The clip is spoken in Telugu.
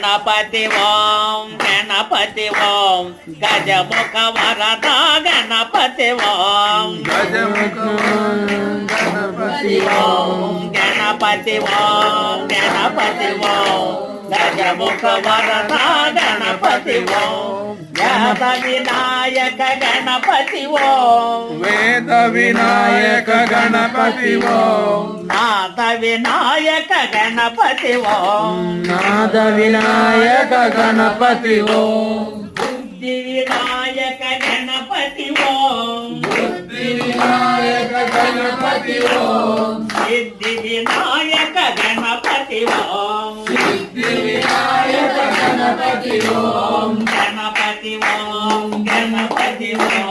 గణపతి ఓం గణపతి ఓం గజముఖ వరద గణపతి ఓం గజముఖ గణపతి ఓం గణపతి ఓం గణపతి ఓం గజముఖ వరద గణపతి ఓం వేద వినాయక గణపతి ఓం వేద వినాయక గణపతి ఓం నాద వినాయక గణపతి ఓం నాద వినాయక గణపతి ఓం బుద్ధి వినాయక గణపతి ఓం బుద్ధి వినాయక గణపతి ఓం సిద్ధి వినాయక గణపతి ఓం సిద్ధి వినాయక గణపతి ఓం గణపతి ఓం గణపతి ఓం